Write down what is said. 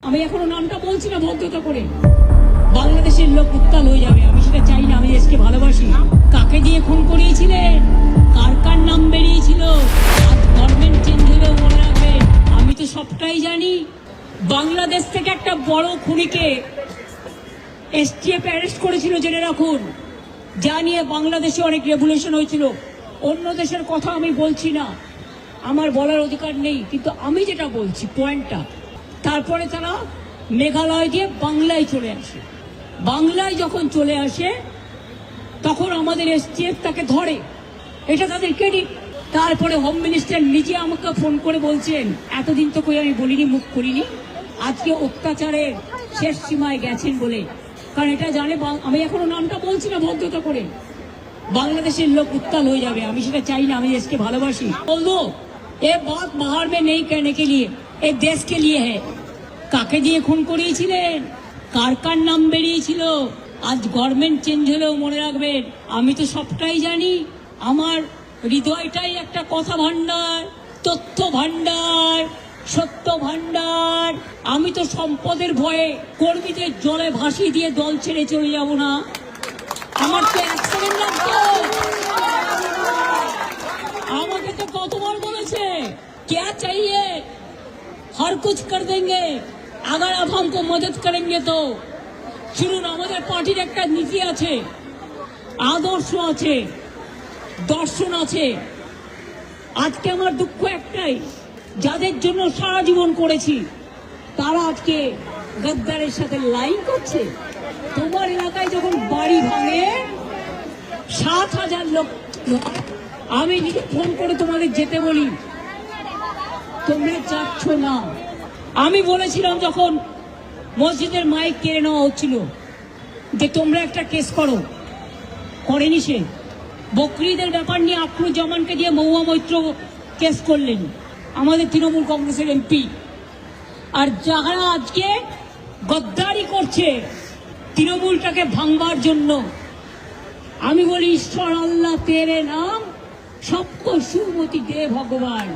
আমি এখনো নামটা বলছি না ভদ্রতা করে। বাংলাদেশের লোক উত্তাল হয়ে যাবে, আমি সেটা চাই না। আমি দেশকে ভালোবাসি। কাকে দিয়ে খুন করিয়েছিলেন, কার কার নাম বেরিয়েছিল, আজ গভর্নমেন্ট চেঞ্জ হলেও মনে রাখবে আমি তো সবটাই জানি। বাংলাদেশ থেকে একটা বড় খুনিকে এসটিএফ অ্যারেস্ট করেছিল, জেনে রাখুন। যা নিয়ে বাংলাদেশে অনেক রেভলিউশন হয়েছিল। অন্য দেশের কথা আমি বলছি না, আমার বলার অধিকার নেই, কিন্তু আমি যেটা বলছি পয়েন্টটা। তারপরে তারা মেঘালয় দিয়ে বাংলায় চলে আসে। বাংলায় যখন চলে আসে তখন আমাদের এসটিএফ তাকে ধরে, এটা তাদের ক্রেডিট। তারপরে হোম মিনিস্টার নিজে আমাকে ফোন করে বলছেন, এতদিন তো কই আমি বলিনি, মুখ করিনি, আজকে অত্যাচারের শেষ সীমায় গেছেন বলে। কারণ এটা জানে, আমি এখনো নামটা বলছি না ভদ্রতা করে। বাংলাদেশের লোক উত্তাল হয়ে যাবে, আমি সেটা চাই না। আমি দেশকে ভালোবাসি। বলবো এ বাত বাহার মে নেই कहने के लिए, এ দেশ के लिए है। কাকে দিয়ে খুন করিয়েছিলেন, কার কার নাম বেরিয়েছিল, আজ গভর্নমেন্ট চেঞ্জ হলেও মনে রাখবেন আমি তো সবটাই জানি। আমার হৃদয়টাই একটা কথা ভান্ডার, তথ্য ভান্ডার, সত্য ভান্ডার। আমি তো সম্পদের ভয়ে কর্মীদের জলে ভাসিয়ে দিয়ে দল ছেড়ে চলে যাব না। আমার তো এক সেকেন্ড লাগতো। আমাকে তো কতবার বলেছে क्या चाहिए, हर कुछ कर देंगे अगर आप हमको मदद करेंगे तो। শুনুন, আমাদের পার্টির একটা নীতি আছে, আদর্শ আছে, দর্শন আছে। আজকে আমার দুঃখ একটাই, যাদের জন্য সারা জীবন করেছি তারা আজকে গদ্দারের সাথে লাইন করছে। তোমার এলাকায় যখন বাড়ি ভাঙে 7,000 লোক, আমি নিজে ফোন করে তোমাদের যেতে বলি, তোমরা যাচ্ছ না। আমি বলেছিলাম যখন মসজিদের মাইক কেড়ে নেওয়া হচ্ছিল যে তোমরা একটা কেস করো, করেনি সে। বকরিদের ব্যাপার নিয়ে আফরুজ্জামানকে দিয়ে মহুয়া মৈত্র কেস করলেন, আমাদের তৃণমূল কংগ্রেসের এমপি। আর যারা আজকে গদ্দারি করছে তৃণমূলটাকে ভাঙবার জন্য, আমি বলি ঈশ্বর আল্লাহ তেরে নাম সবকো সুমতি দে ভগবান।